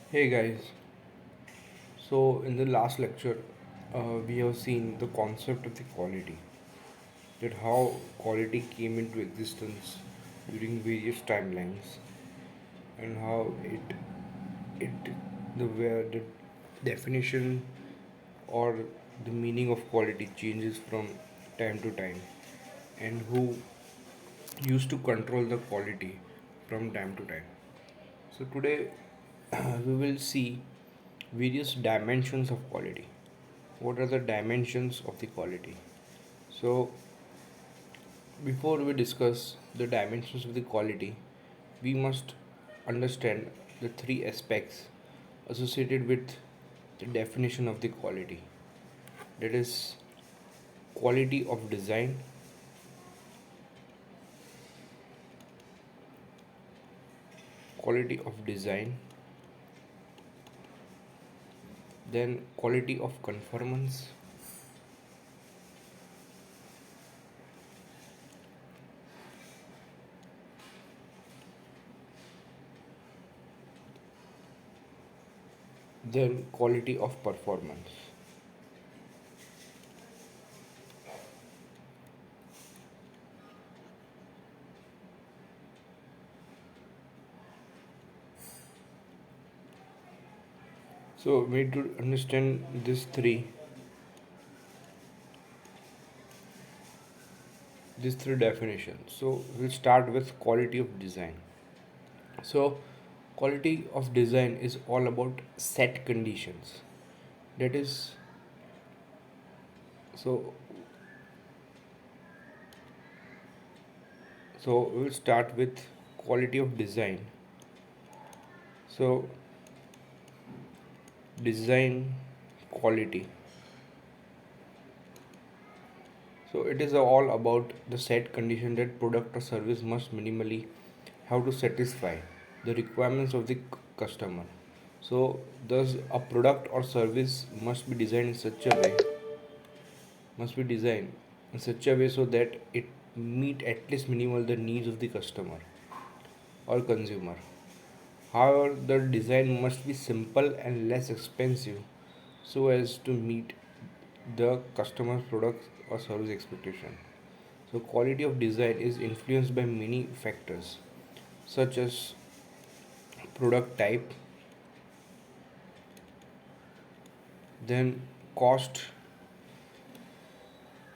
Hey guys, so in the last lecture, we have seen the concept of the quality, that how quality came into existence during various timelines, and how it the where the definition or the meaning of quality changes from time to time, and who used to control the quality from time to time. So today we will see various dimensions of quality. What are the dimensions of the quality? So before we discuss the dimensions of the quality, we must understand the three aspects associated with the definition of the quality. That is quality of design, quality of design, then quality of conformance, then quality of performance. So we need to understand these three definitions. So we'll start with quality of design. So quality of design is all about set conditions. That is, so we'll start with quality of design. So design quality. So it is all about the set condition that product or service must minimally have to satisfy the requirements of the customer. So thus a product or service must be designed in such a way so that it meet at least minimal the needs of the customer or consumer. However, the design must be simple and less expensive so as to meet the customer's product or service expectation. So quality of design is influenced by many factors such as product type, then cost,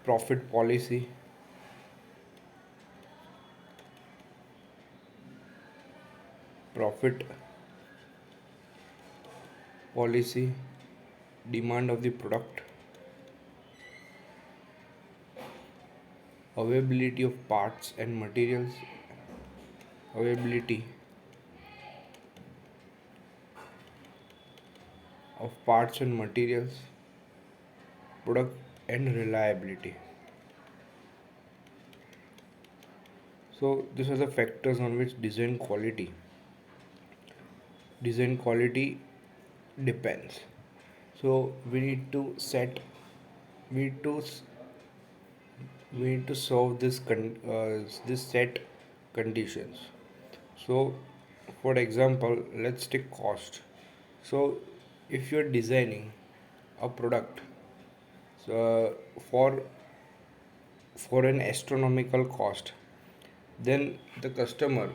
profit policy, profit policy, demand of the product, availability of parts and materials, availability of parts and materials, product and reliability. So these are the factors on which design quality depends. So we need to s- we need to solve this set conditions. So for example, let's take cost. So if you're designing a product, so for an astronomical cost, then the customer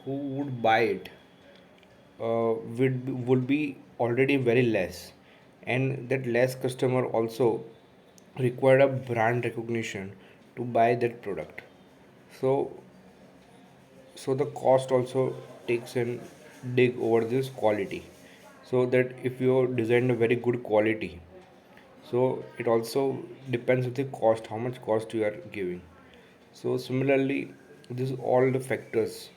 who would buy it would be already very less, and that less customer also required a brand recognition to buy that product. So the cost also takes an dig over this quality, so that if you design a very good quality, so it also depends on the cost, how much cost you are giving. So similarly, this all the factors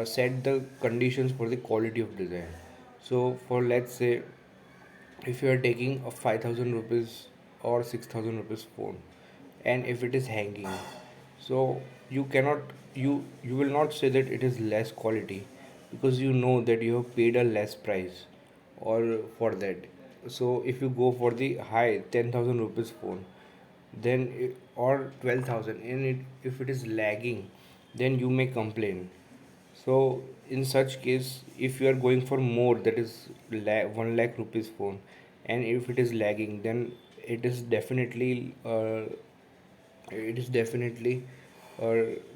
set the conditions for the quality of design. So for, let's say, if you are taking a 5000 rupees or 6000 rupees phone, and if it is hanging, so you will not say that it is less quality, because you know that you have paid a less price or for that. So if you go for the high 10,000 rupees phone, then or 12,000, and if it is lagging, then you may complain. So in such case, if you are going for more, that is 1 lakh rupees phone, and if it is lagging, then it is definitely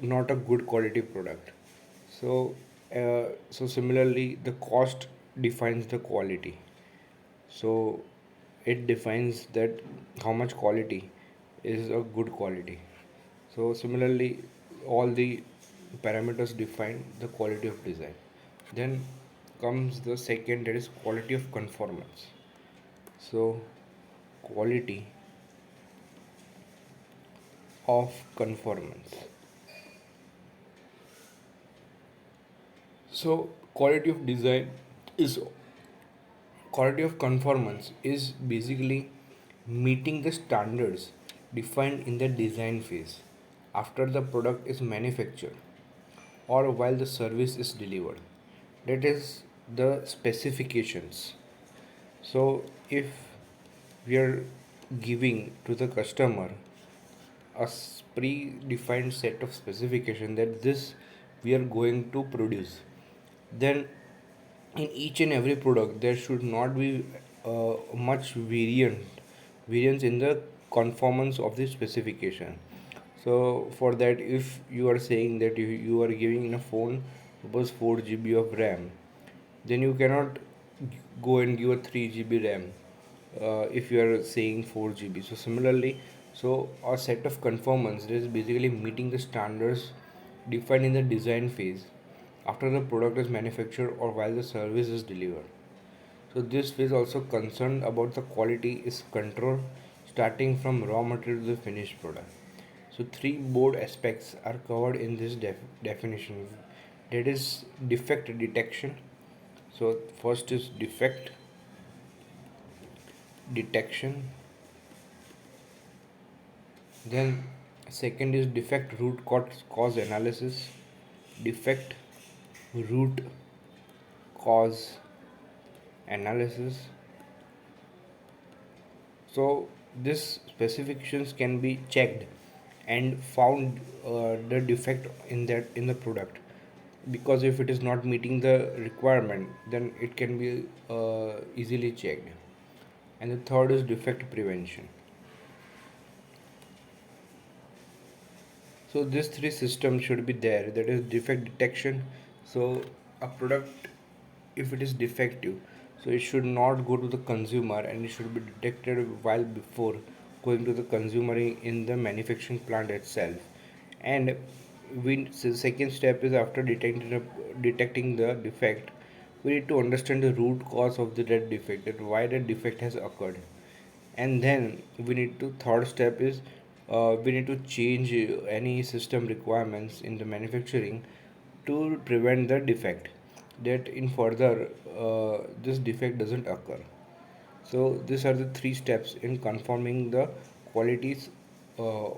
not a good quality product. So similarly, the cost defines the quality. So it defines that how much quality is a good quality. So similarly, all the parameters define the quality of design. Then comes the second, that is quality of conformance. So quality of conformance. So is quality of conformance is basically meeting the standards defined in the design phase after the product is manufactured or while the service is delivered. That is the specifications. So if we are giving to the customer a pre-defined set of specification that this we are going to produce, then in each and every product there should not be much variance in the conformance of the specification. So for that, if you are saying that you are giving in a phone suppose 4 GB of RAM, then you cannot go and give a 3 GB RAM if you are saying 4 GB. So similarly, so a set of conformance is basically meeting the standards defined in the design phase after the product is manufactured or while the service is delivered. So this phase also concerned about the quality is control starting from raw material to the finished product. So three board aspects are covered in this definition. That is defect detection. So first is defect detection, then second is defect root cause analysis, defect root cause analysis. So these specifications can be checked and found the defect in the product, because if it is not meeting the requirement, then it can be easily checked. And the third is defect prevention. So these three systems should be there. That is defect detection. So a product, if it is defective, so it should not go to the consumer, and it should be detected while before going to the consumer in the manufacturing plant itself. And so the second step is after detecting the defect, we need to understand the root cause of the that defect, that why that defect has occurred. And then we need to third step is we need to change any system requirements in the manufacturing to prevent the defect, that in further this defect doesn't occur. So these are the three steps in conforming the qualities uh,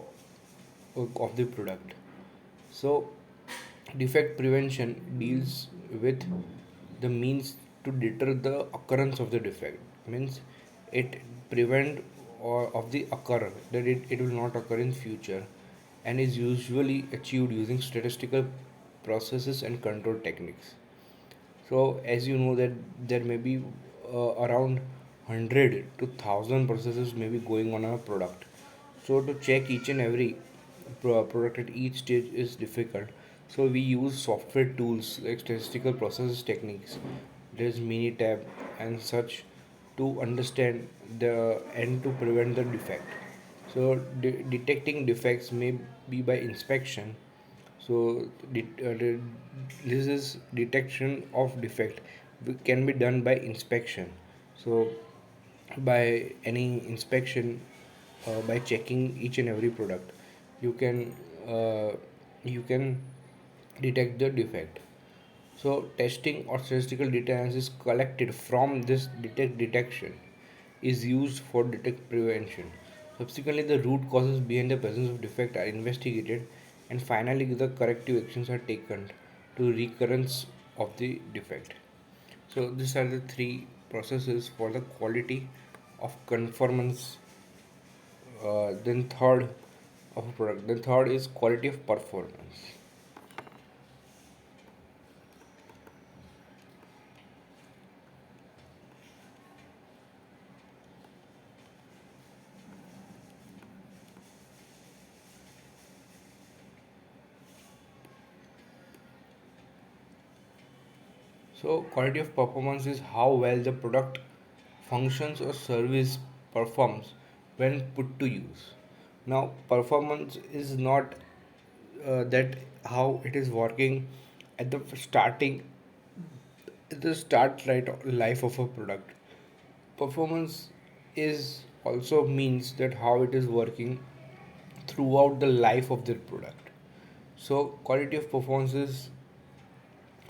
of the product. So defect prevention deals with the means to deter the occurrence of the defect. Means it prevent or of the occur, that it will not occur in future, and is usually achieved using statistical processes and control techniques. So as you know that there may be around 100 to 1000 processes may be going on a product. So to check each and every product at each stage is difficult. So we use software tools like statistical processes techniques, there's Minitab and such, to understand the and to prevent the defect. So detecting defects may be by inspection. So this is detection of defect can be done by inspection. So by any inspection, by checking each and every product, you can uh, you can detect the defect. So testing or statistical data analysis collected from this detection is used for defect prevention. Subsequently, the root causes behind the presence of defect are investigated, and finally the corrective actions are taken to recurrence of the defect. So these are the three processes for the quality of conformance. Then third of a product. Then third is quality of performance. So, quality of performance is how well the product functions or service performs when put to use. Now, performance is not that how it is working at the starting, at the start right life of a product. Performance is also means that how it is working throughout the life of the product. So, quality of performance is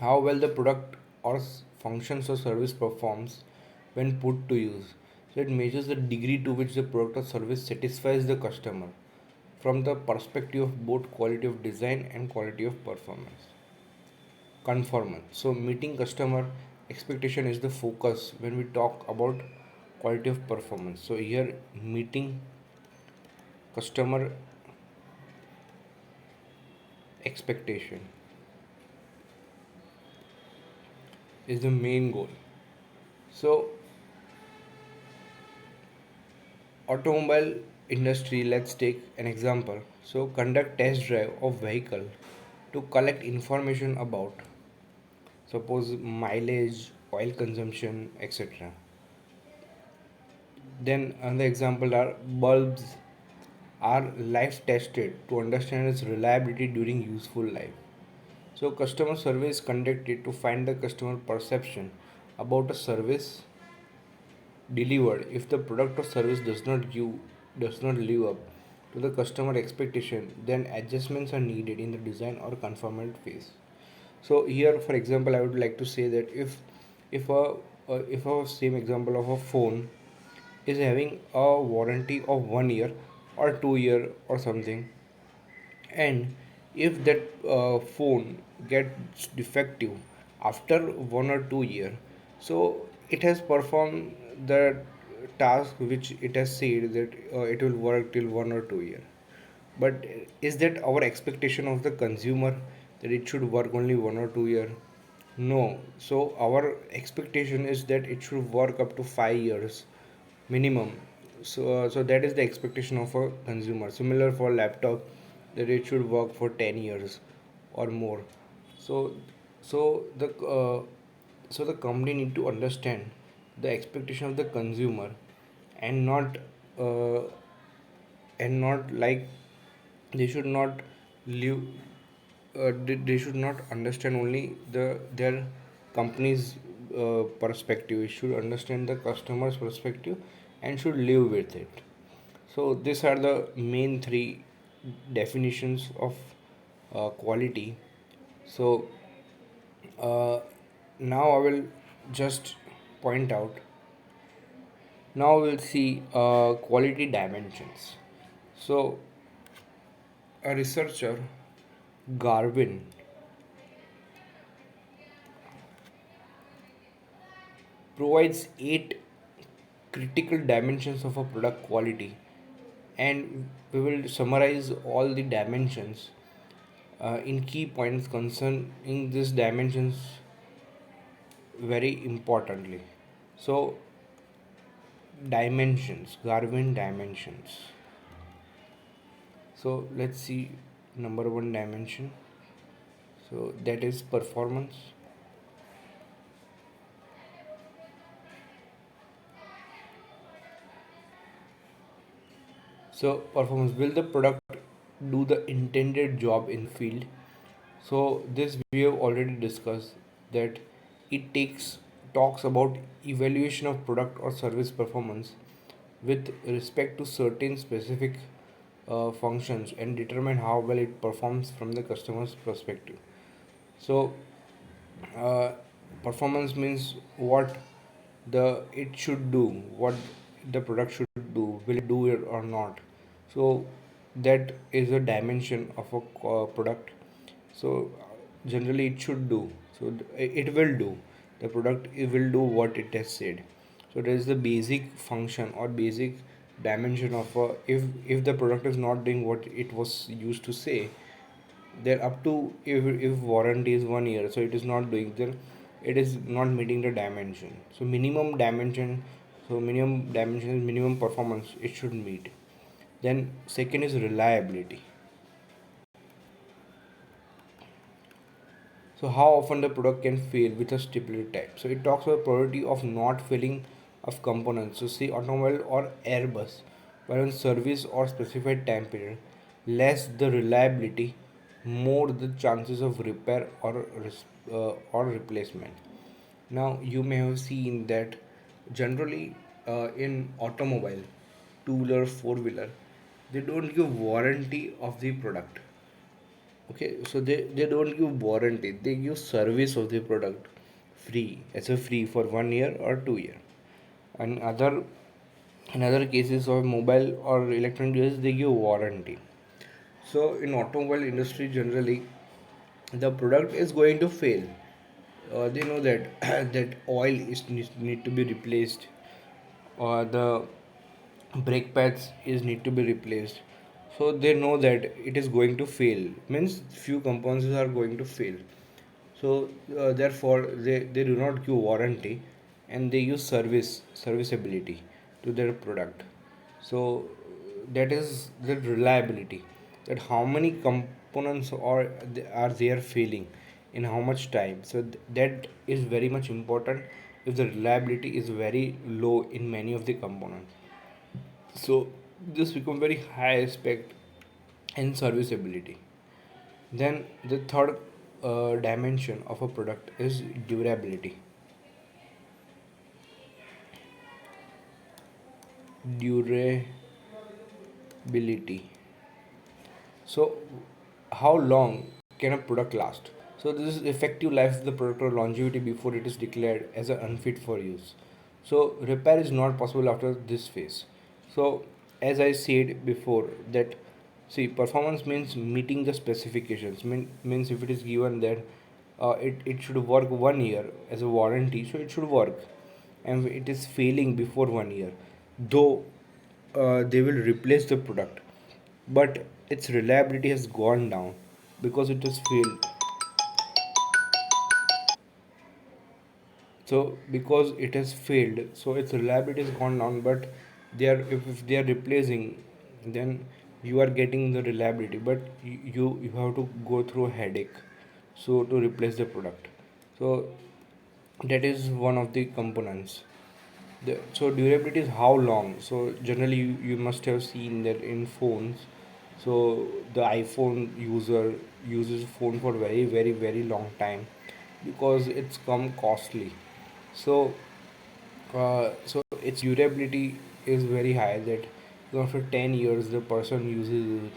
how well the product or functions or service performs when put to use. So it measures the degree to which the product or service satisfies the customer from the perspective of both quality of design and quality of performance. Conformance. So meeting customer expectation is the focus when we talk about quality of performance. So here meeting customer expectation is the main goal. So automobile industry, let's take an example. So conduct test drive of vehicle to collect information about suppose mileage, oil consumption, etc. Then another example are bulbs are life tested to understand its reliability during useful life. So customer survey is conducted to find the customer perception about a service delivered. If the product or service does not live up to the customer expectation, then adjustments are needed in the design or conformant phase. So here for example I would like to say that if a if a same example of a phone is having a warranty of 1 year or 2 year or something, and if that phone gets defective after 1 or 2 year, so it has performed the task which it has said that it will work till 1 or 2 year. But is that our expectation of the consumer that it should work only 1 or 2 year? No. So our expectation is that it should work up to 5 years minimum. So that is the expectation of a consumer. Similar for laptop, that it should work for 10 years or more. So so the so the company need to understand the expectation of the consumer, and not uh, like they should not live they should not understand only their company's perspective. It should understand the customer's perspective and should live with it. So these are the main three definitions of quality. So uh, now I will just point out. Now we'll see quality dimensions. So a researcher, Garvin, provides 8 critical dimensions of a product quality, and we will summarize all the dimensions in key points concerning these dimensions very importantly. So, dimensions, Garvin dimensions. So, let's see number one dimension. So, that is performance. So, performance, will the product do the intended job in the field? So, this we have already discussed that it takes talks about evaluation of product or service performance with respect to certain specific functions and determine how well it performs from the customer's perspective. So, uh, performance means what the it should do, what the product should do, will it do it or not. So that is a dimension of a product. So generally it should do, so it will do, the product it will do what it has said. So that is the basic function or basic dimension of a, if the product is not doing what it was used to say, then up to, if warranty is 1 year, so it is not doing, then it is not meeting the dimension. So minimum dimension, so minimum dimension is minimum performance it should meet. Then second is reliability. So how often the product can fail with a stipulated time. So it talks about probability of not failing of components. So say automobile or Airbus, while on service or specified time period, less the reliability, more the chances of repair or replacement. Now you may have seen that generally in automobile, two-wheeler, four-wheeler, they don't give warranty of the product. Okay, so they don't give warranty, they give service of the product free, as a free for 1 year or 2 year. And other in other cases of mobile or electronic devices, they give warranty. So in automobile industry generally, the product is going to fail. They know that that oil is need to be replaced, or the brake pads is need to be replaced. So they know that it is going to fail, means few components are going to fail. So therefore they do not give warranty, and they use serviceability to their product. So that is the reliability, that how many components are there failing in how much time. So that is very much important if the reliability is very low in many of the components. So this become very high aspect in serviceability. Then the third dimension of a product is durability. Durability. So how long can a product last? So this is effective life of the product or longevity before it is declared as a unfit for use. So repair is not possible after this phase. So as I said before that, see, performance means meeting the specifications. Means if it is given that it should work 1 year as a warranty, so it should work. And it is failing before 1 year, though they will replace the product, but its reliability has gone down because it has failed. So because it has failed, so its reliability has gone down, but if they are replacing, then you are getting the reliability, but you have to go through a headache so to replace the product. So that is one of the components. So durability is how long. So generally you must have seen that in phones. So the iPhone user uses phone for very very very long time because it's come costly. So so its durability is very high, that after 10 years the person uses it.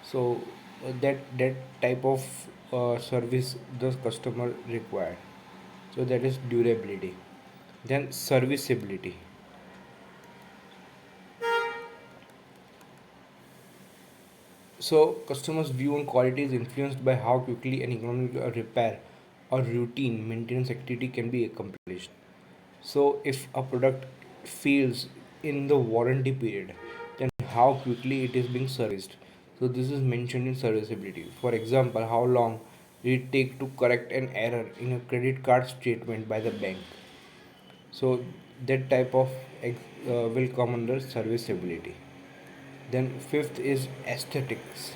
So that type of service the customer require. So that is durability. Then serviceability. So, customers' view on quality is influenced by how quickly and economically a repair or routine maintenance activity can be accomplished. So, if a product fails in the warranty period, then how quickly it is being serviced. So, this is mentioned in serviceability. For example, how long did it take to correct an error in a credit card statement by the bank? So, that type of will come under serviceability. Then, fifth is aesthetics.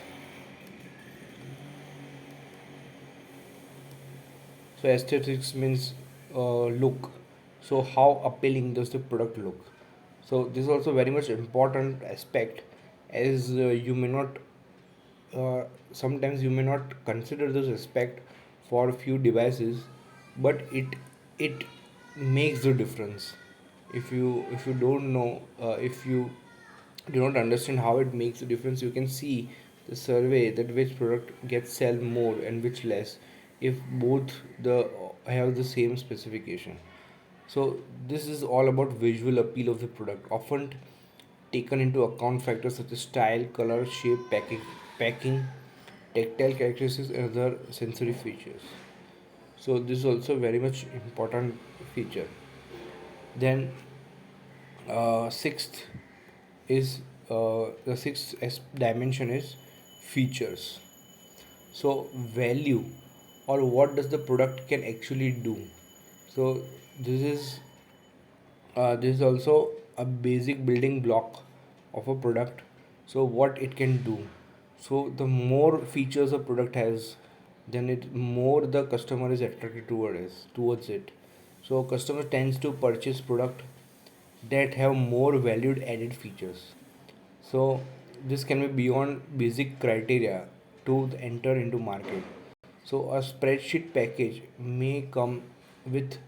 So aesthetics means look. So how appealing does the product look? So this is also very much important aspect, as you may not sometimes you may not consider this aspect for a few devices, but it makes the difference. If you don't know, if you do not understand how it makes a difference, you can see the survey that which product gets sell more and which less if both the have the same specification. So this is all about visual appeal of the product, often taken into account factors such as style, color, shape, packing, tactile characteristics, and other sensory features. So this is also very much important feature. Then sixth is the dimension is features. So value, or what does the product can actually do. So this is this is also a basic building block of a product. So what it can do. So the more features a product has, then it more the customer is attracted towards it. So customer tends to purchase product that have more valued added features. So this can be beyond basic criteria to enter into market. So a spreadsheet package may come with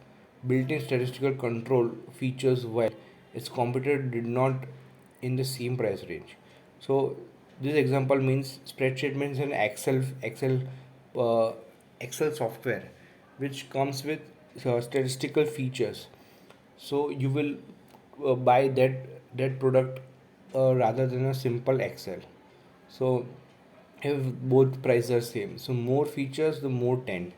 built-in statistical control features while its competitor did not in the same price range. So this example means spreadsheet means an uh, Excel software which comes with statistical features. So you will buy that product rather than a simple Excel. So if both prices are same, so more features the more tend.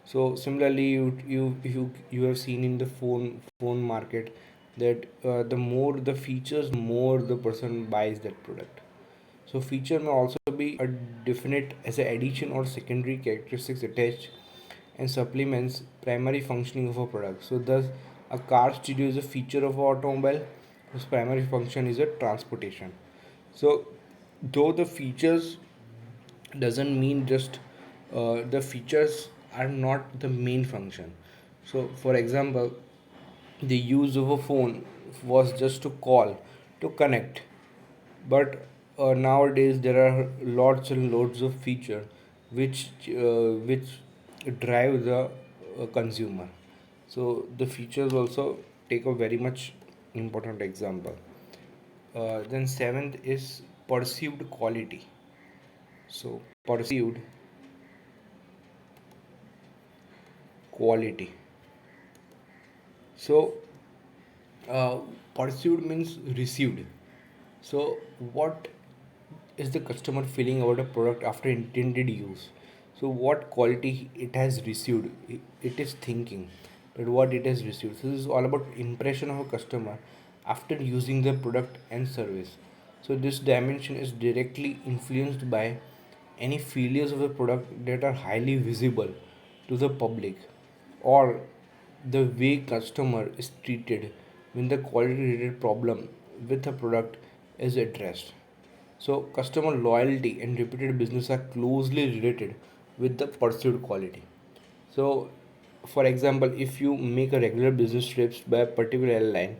So similarly, you have seen in the phone market that the more the features, more the person buys that product. So feature may also be a definite as an addition or secondary characteristics attached and supplements primary functioning of a product. So thus a car stereo is a feature of an automobile whose primary function is a transportation. So though the features doesn't mean just the features are not the main function. So for example, the use of a phone was just to call, to connect, but nowadays there are lots and loads of feature which drive the consumer. So the features also take a very much important example. Then seventh is perceived quality. So perceived quality. So uh, perceived means received. So what is the customer feeling about a product after intended use? So what quality it has received? It is thinking that what it has received. So this is all about impression of a customer after using the product and service. So this dimension is directly influenced by any failures of the product that are highly visible to the public, or the way customer is treated when the quality related problem with a product is addressed. So customer loyalty and repeated business are closely related with the pursued quality. So for example, if you make a regular business trips by a particular airline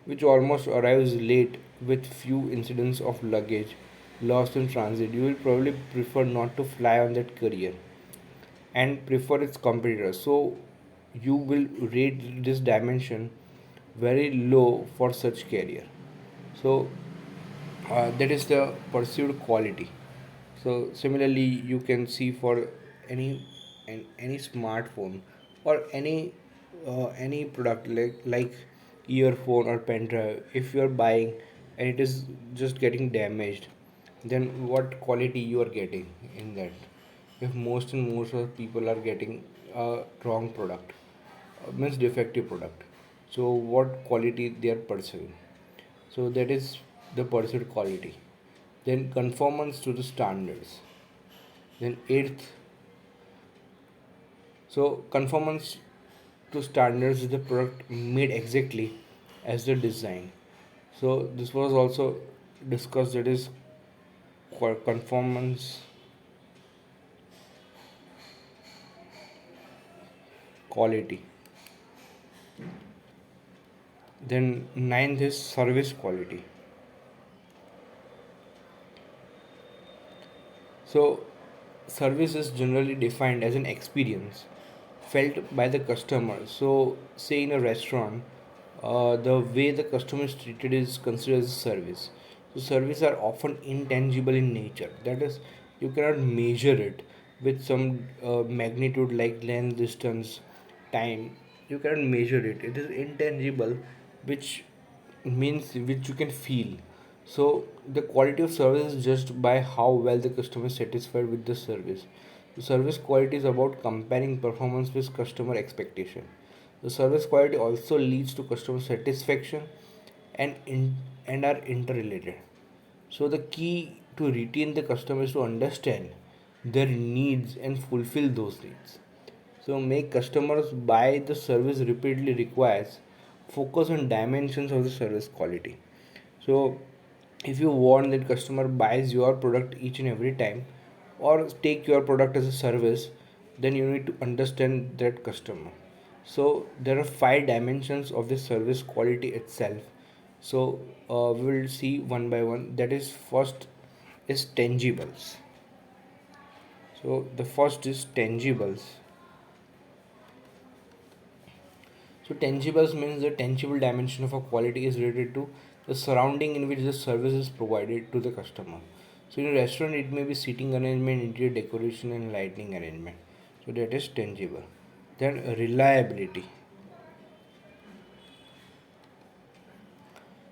which almost arrives late with few incidents of luggage lost in transit, you will probably prefer not to fly on that carrier and prefer its competitor. So you will rate this dimension very low for such carrier. So that is the perceived quality. So similarly, you can see for any any smartphone or any product like earphone or pen drive, if you are buying and it is just getting damaged, then what quality you are getting in that? If most of people are getting a wrong product, means defective product, so what quality they are pursuing? So that is the perceived quality. Then conformance to the standards. Then eighth, so conformance to standards is the product made exactly as the design. So this was also discussed, that is conformance quality. Then ninth is service quality. So service is generally defined as an experience felt by the customer. So say in a restaurant, the way the customer is treated is considered as a service. So service are often intangible in nature. That is, you cannot measure it with some magnitude like length, distance, time. You cannot measure it. It is intangible, which means which you can feel. So the quality of service is judged by how well the customer is satisfied with the service. The service quality is about comparing performance with customer expectation. The service quality also leads to customer satisfaction and are interrelated. So the key to retain the customer is to understand their needs and fulfill those needs. So make customers buy the service repeatedly requires focus on dimensions of the service quality. So if you want that customer buys your product each and every time or take your product as a service, then you need to understand that customer. So there are five dimensions of the service quality itself. So we will see one by one. That is, first is tangibles. So the first is tangibles. So tangibles means the tangible dimension of a quality is related to the surrounding in which the service is provided to the customer. So in a restaurant, it may be seating arrangement, interior decoration, and lighting arrangement. So that is tangible. Then reliability.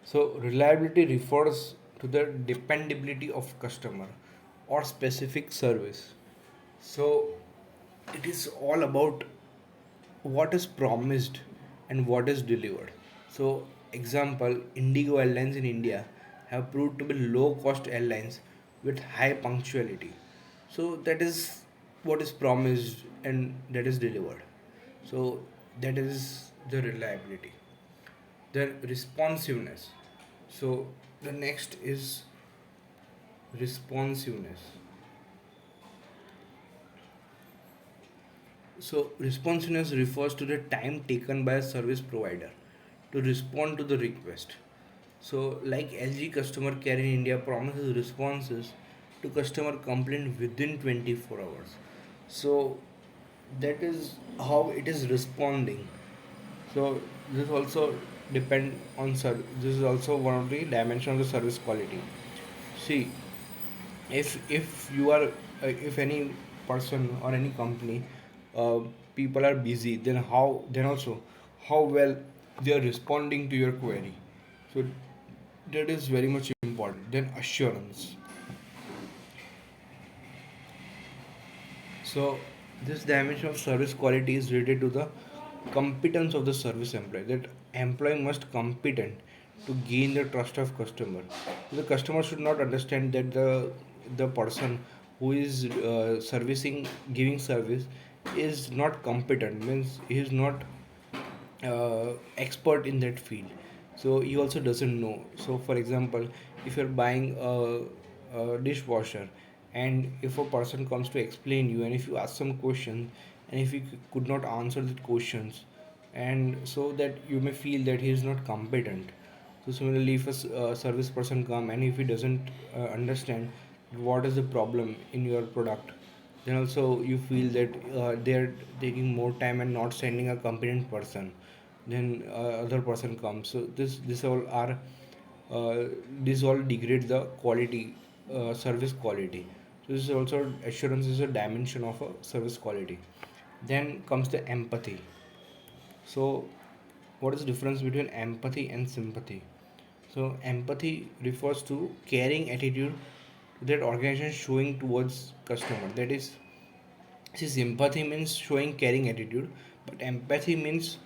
So reliability refers to the dependability of customer or specific service. So it is all about what is promised and what is delivered. So, example, Indigo Airlines in India have proved to be low cost airlines with high punctuality. So, that is what is promised and that is delivered. So, that is the reliability. Then, responsiveness. So, the next is responsiveness. So, responsiveness refers to the time taken by a service provider to respond to the request. So, like LG customer care in India promises responses to customer complaint within 24 hours. So, that is how it is responding. So, this also depend on this is also one of the dimension of the service quality. See, if you are if any person or any company, uh, people are busy, then also how well they are responding to your query. So that is very much important. Then assurance. So this dimension of service quality is related to the competence of the service employee. That employee must competent to gain the trust of customer. The customer should not understand that the person who is servicing giving service is not competent, means he is not expert in that field, so he also doesn't know. So for example, if you're buying a dishwasher, and if a person comes to explain you, and if you ask some questions, and if you could not answer the questions, and so that you may feel that he is not competent. So similarly, if a service person come, and if he doesn't understand what is the problem in your product, then also you feel that they're taking more time and not sending a competent person, then other person comes. So this all are this all degrade the quality, service quality. So this is also, assurance is a dimension of a service quality. Then comes the empathy. So what is the difference between empathy and sympathy? So empathy refers to caring attitude that organization showing towards customer. That is, see, sympathy means showing caring attitude, but empathy means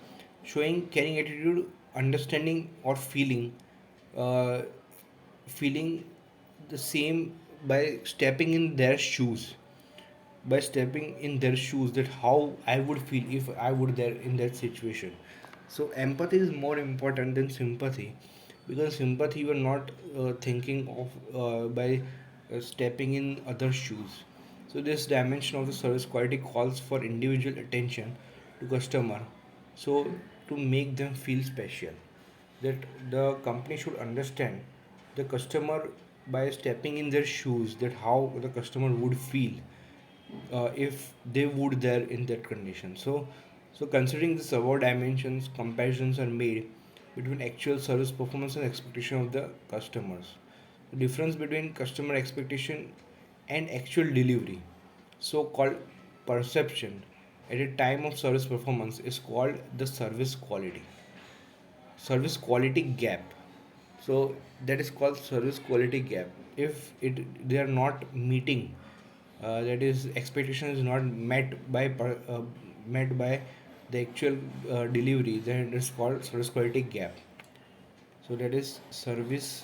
showing caring attitude, understanding or uh, feeling the same by stepping in their shoes, that how I would feel if I would there in that situation. So empathy is more important than sympathy, because sympathy you are not thinking of by stepping in other shoes. So this dimension of the service quality calls for individual attention to customer, so to make them feel special. That the company should understand the customer by stepping in their shoes, that how the customer would feel if they would there in that condition. So considering the above dimensions, comparisons are made between actual service performance and expectation of the customers. The difference between customer expectation and actual delivery, so called perception at a time of service performance, is called the service quality gap. So that is called service quality gap. If it they are not meeting, that is expectation is not met by the actual delivery, then it is called service quality gap. So that is service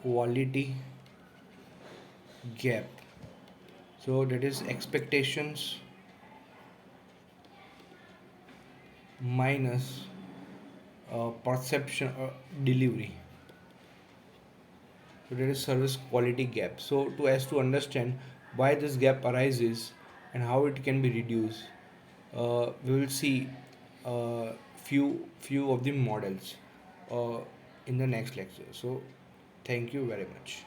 quality gap. So that is expectations minus perception delivery. So there is service quality gap. So to understand why this gap arises, and how it can be reduced. We will see few of the models uh, in the next lecture. So thank you very much.